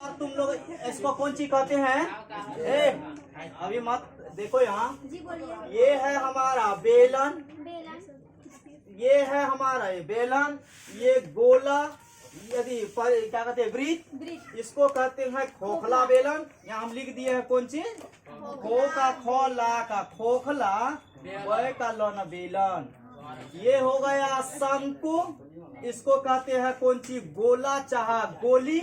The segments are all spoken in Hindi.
और तुम लोग इसको कौन सी कहते हैं? अभी मत देखो यहाँ, ये है हमारा बेलन, ये है हमारा ये बेलन, ये गोला, यदि क्या कहते हैं वृत्त, इसको कहते हैं खोखला बेलन। यहाँ हम लिख दिए हैं कौन सी? खो का खोला का खोखला, वह का लन बेलन। ये हो गया शंकु, इसको कहते हैं कौन सी? गोला चाहे गोली,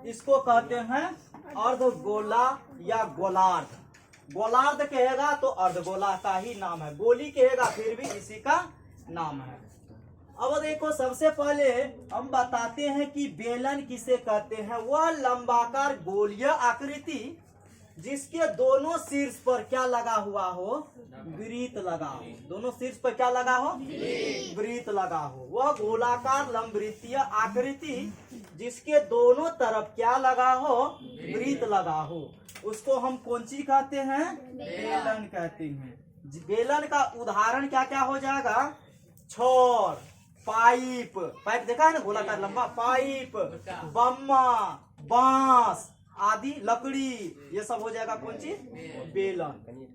इसको कहते हैं अर्ध गोला या गोलार्ध। गोलार्ध कहेगा तो अर्धगोला का ही नाम है, गोली कहेगा फिर भी इसी का नाम है। अब देखो, सबसे पहले हम बताते हैं कि बेलन किसे कहते हैं। वह लंबाकार गोलीय आकृति जिसके दोनों शीर्ष पर क्या लगा हुआ हो? वृत्त लगा हो। दोनों शीर्ष पर क्या लगा हो? वृत्त लगा हो। वह गोलाकार लंबवृत्तीय आकृति जिसके दोनों तरफ क्या लगा हो? वृत्त लगा हो, उसको हम कौन सी कहते हैं? बेलन कहते हैं। बेलन का उदाहरण क्या क्या हो जाएगा? छोर, पाइप, पाइप देखा है ना, गोलाकार लंबा पाइप, बम्मा, बांस आदि, लकड़ी, ये सब हो जाएगा कौन सी? बेलन।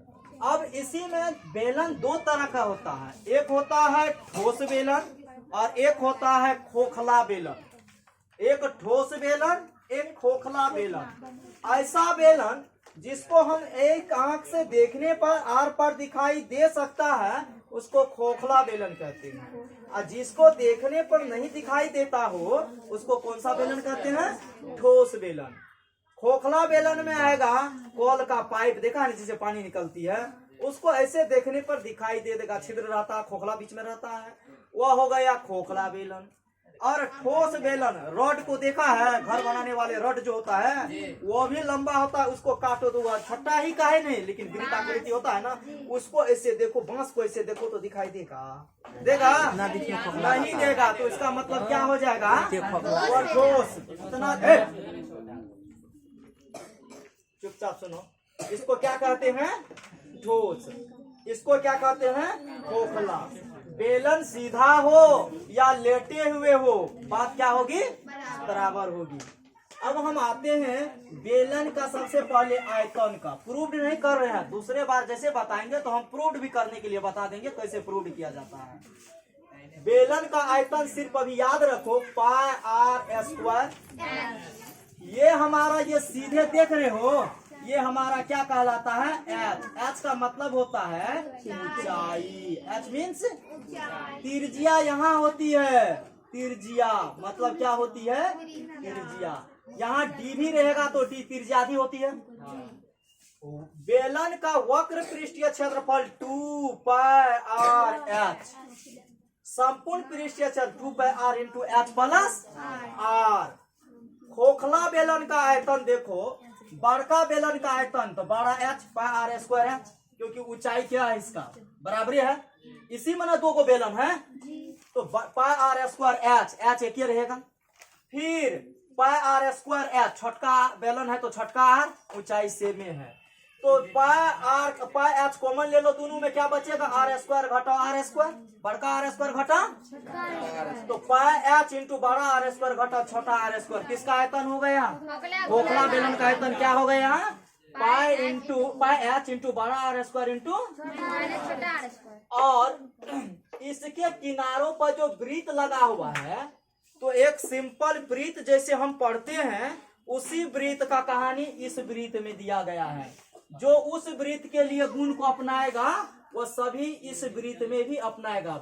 अब इसी में बेलन दो तरह का होता है, एक होता है ठोस बेलन और एक होता है खोखला बेलन। एक ठोस बेलन, एक खोखला बेलन। ऐसा बेलन जिसको हम एक आंख से देखने पर आर पार दिखाई दे सकता है, उसको खोखला बेलन कहते हैं। और जिसको देखने पर नहीं दिखाई देता हो, उसको कौन सा बेलन कहते हैं? ठोस बेलन। खोखला बेलन में आएगा कॉल का पाइप, देखा है जिसे पानी निकलती है, उसको ऐसे देखने पर दिखाई दे देगा, छिद्र रहता है, खोखला बीच में रहता है, वह हो गया खोखला बेलन। और ठोस बेलन, रॉड को देखा है, घर बनाने वाले रॉड जो होता है वो भी लंबा होता है, उसको काटो तो वह छट्टा ही काहे नहीं, लेकिन वृत्त आकृति होता है ना, उसको ऐसे देखो, बांस को ऐसे देखो तो दिखाई देगा? देगा? नहीं देगा। तो इसका मतलब क्या हो जाएगा? वो ठोस। इतना चुपचाप सुनो, इसको क्या कहते हैं? ठोस। इसको क्या कहते हैं? खोखला। बेलन सीधा हो या लेटे हुए हो, बात क्या होगी? बराबर होगी। अब हम आते हैं बेलन का सबसे पहले आयतन का। प्रूव्ड नहीं कर रहे हैं, दूसरे बार जैसे बताएंगे तो हम प्रूव्ड भी करने के लिए बता देंगे कैसे प्रूव्ड किया जाता है। बेलन का आयतन सिर्फ अभी याद रखो, पाई आर स्क्वायर। ये हमारा, ये सीधे देख रहे हो, ये हमारा क्या कहलाता है? एच। एच का मतलब होता है ऊंचाई। एच मीन्स तिर्जिया यहाँ होती है। तिर्जिया मतलब क्या होती है? तिर्जिया। यहाँ डी भी रहेगा तो डी तिर्जिया भी होती है। बेलन का वक्र पृष्ठीय क्षेत्रफल 2 पाई आर एच। संपूर्ण पृष्ठीय क्षेत्र 2 pi r into h plus r. खोखला बेलन का आयतन देखो, बड़का बेलन का आयतन तो बड़ा h pi r square h, क्योंकि ऊंचाई क्या है इसका? बराबरी है। इसी में ना दो को बेलन है, तो पाई आर स्क्वायर एच, एच एक ही रहेगा। फिर पाई आर स्क्वायर एच, छोटका बेलन है तो छोटका आर, ऊंचाई सेम है, तो पाई एच कॉमन ले लो, दोनों में क्या बचेगा? आर स्क्वायर घटा आर स्क्वायर, बड़का आर स्क्वायर घटा, तो पाई एच इंटू बड़ा आर स्क्वायर घटा छोटा आर स्क्वायर, किसका आयतन हो गया? खोखला बेलन का आयतन क्या हो गया? पाई एच इंटू बड़ा आर स्क्वायर इंटू, और इसके किनारों पर जो वृत्त लगा हुआ है, तो एक सिंपल वृत्त जैसे हम पढ़ते हैं, उसी वृत्त का कहानी इस वृत्त में दिया गया है। जो उस वृत्त के लिए गुण को अपनाएगा, वो सभी इस वृत्त में भी अपनाएगा।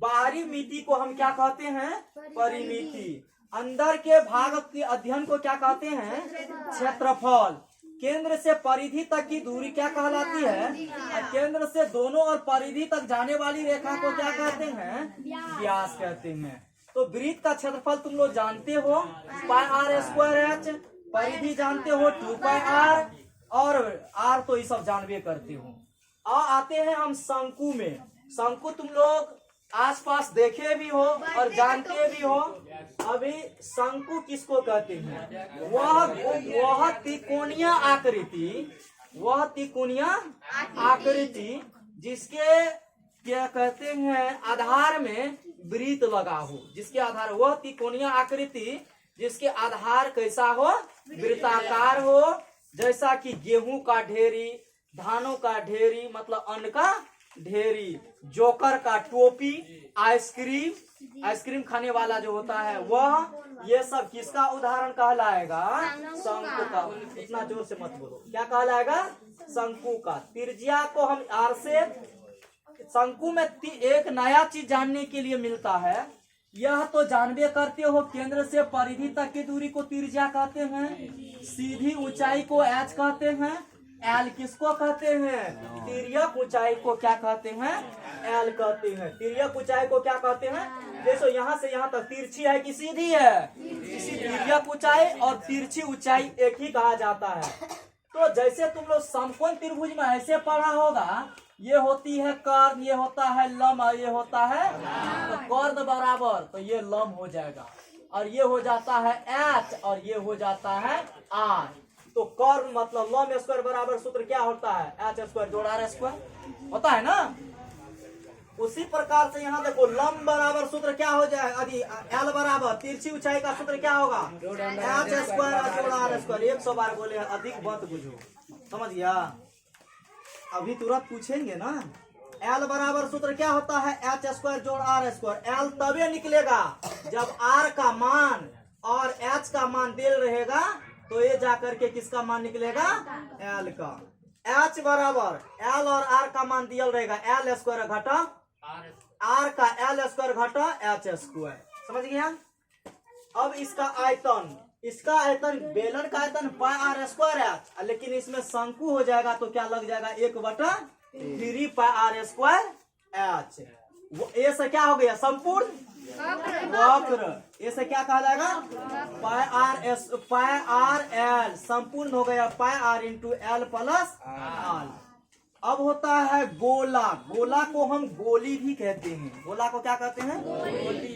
बाहरी मिति को हम क्या कहते हैं? परिमिति। अंदर के भाग के अध्ययन को क्या कहते हैं? क्षेत्रफल। केंद्र से परिधि तक की दूरी क्या कहलाती है? और केंद्र से दोनों और परिधि तक जाने वाली रेखा को क्या कहते हैं? व्यास कहते हैं। तो वृत्त का क्षेत्रफल तुम लोग जानते हो, पाई आर स्क्वायर एच। परिधि जानते हो, 2 पाई आर, और आर तो ये सब जानवे करते हो। आते हैं हम शंकु में। शंकु तुम लोग आसपास देखे भी हो और जानते भी हो। अभी शंकु किसको कहते हैं? वह त्रिकोणीय आकृति, वह त्रिकोणीय आकृति जिसके क्या कहते हैं? आधार में वृत्त लगा हो, जिसके आधार, वह त्रिकोणीय आकृति जिसके आधार कैसा हो, वृत्ताकार हो, जैसा कि गेहूं का ढेरी, धानों का ढेरी मतलब अन्न का ढेरी, जोकर का टोपी, आइसक्रीम खाने वाला जो होता है वह, ये सब किसका उदाहरण कहलाएगा, शंकु का। इतना जोर से मत बोलो, क्या कहलाएगा, शंकु का। त्रिज्या को हम आर से, शंकु में एक नया चीज जानने के लिए मिलता है, यह तो जानबे करते हो केंद्र से परिधि तक की दूरी को त्रिज्या कहते हैं, सीधी ऊंचाई को एच कहते हैं, एल किसको कहते हैं, तिर्यक ऊंचाई को क्या कहते हैं, एल कहते हैं। तिर्यक ऊंचाई को क्या कहते हैं, देखो यहाँ से यहाँ तक तिरछी है कि सीधी है, इसी तिर्यक ऊंचाई और तिरछी ऊंचाई एक ही कहा जाता है। तो जैसे तुम लोग समकोण त्रिभुज में ऐसे पढ़ा होगा, ये होती है कर्ण, ये होता है लंब और ये होता है, तो कर्ण बराबर तो ये लंब हो जाएगा, और ये हो जाता है एच और ये हो जाता है आर। तो कर्ण मतलब लंब स्क्वायर बराबर सूत्र क्या होता है, एच स्क्वायर जोड़ आर स्क्वायर होता है ना। उसी प्रकार से यहाँ देखो लंब बराबर सूत्र क्या हो जाएगा, एल बराबर तिरछी ऊंचाई का सूत्र क्या होगा, एच स्क्वायर जोड़ आर स्क्वायर। 100 बार बोले अधिक मत बुझो, समझ गया। अभी तुरंत पूछेंगे ना, एल बराबर सूत्र क्या होता है, एच स्क्वायर जोड़ आर स्क्वायर। एल तभी निकलेगा जब आर का मान और एच का मान दिल रहेगा, तो ये जाकर के किसका मान निकलेगा, एल का। एच बराबर एल और आर का मान दिया रहेगा, एल स्क्वायर घटा आर का एल स्क्वायर घटा एच स्क्वायर, समझ गया। अब इसका आयतन बेलन का आयतन पाई आर स्क्वायर है, लेकिन इसमें शंकु हो जाएगा तो क्या लग जाएगा, 1/3 पाई आर स्क्वायर एच। ये से क्या हो गया, संपूर्ण वक्र। ये से क्या कहलाएगा, पाई आर एल संपूर्ण हो गया, pi r into l plus r. अब होता है गोला। गोला को हम गोली भी कहते हैं, गोला को क्या कहते हैं,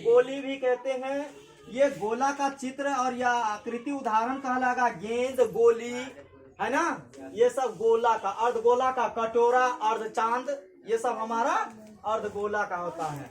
गोली भी कहते हैं। ये गोला का चित्र और यह आकृति उदाहरण कहलाएगा गेंद, गोली, है ना। ये सब गोला का, अर्धगोला का कटोरा, अर्धचांद, ये सब हमारा अर्धगोला का होता है।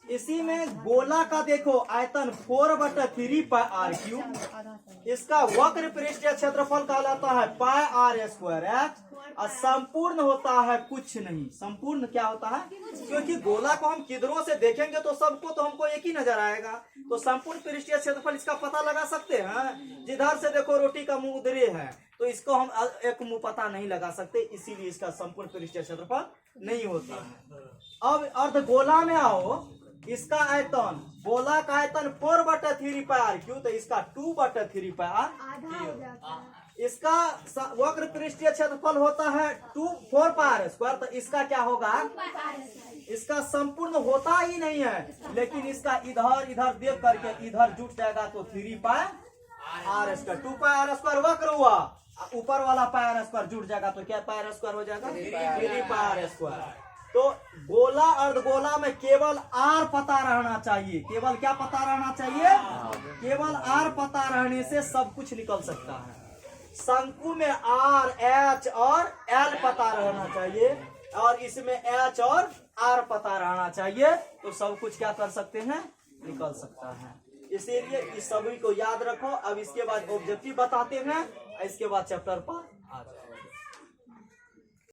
इसी में गोला का देखो आयतन 4/3 पाई आर क्यूब। इसका वक्र पृष्ठीय क्षेत्रफल कहलाता है पाई आर स्क्वायर एच, और संपूर्ण होता है कुछ नहीं। संपूर्ण क्या होता है, क्योंकि गोला को हम किधरों से देखेंगे तो सबको तो हमको एक ही नजर आएगा, तो संपूर्ण पृष्ठीय क्षेत्रफल इसका पता लगा सकते हैं। जिधर से देखो रोटी का मुंह उधरे है, तो इसको हम एक मुंह पता नहीं लगा सकते, इसीलिए इसका संपूर्ण पृष्ठीय क्षेत्रफल नहीं होता है। अब अर्धगोला में आओ, इसका आयतन, गोला का आयतन 4/3 पाई आर क्यूब, तो इसका 2/3 पाई आर। इसका वक्र पृष्ठीय क्षेत्रफल होता है 4 पाई आर स्क्वायर, तो इसका क्या होगा, इसका संपूर्ण होता ही नहीं है, लेकिन इसका इधर इधर देख करके इधर जुट जाएगा तो 3 pi r square. 2 pi r square वक्र हुआ, ऊपर वाला पाई आर स्क्वायर जुट जाएगा तो क्या पाई आर स्क्वायर हो जाएगा, 3 पाई आर स्क्वायर। तो गोला अर्धगोला में केवल आर पता रहना चाहिए, केवल क्या पता रहना चाहिए, केवल आर पता रहने से सब कुछ निकल सकता है। शंकु में आर, एच और एल पता रहना चाहिए, और इसमें एच और आर पता रहना चाहिए, तो सब कुछ क्या कर सकते हैं, निकल सकता है। इसीलिए इस सभी को याद रखो। अब इसके बाद ऑब्जेक्टिव बताते हैं, इसके बाद चैप्टर पास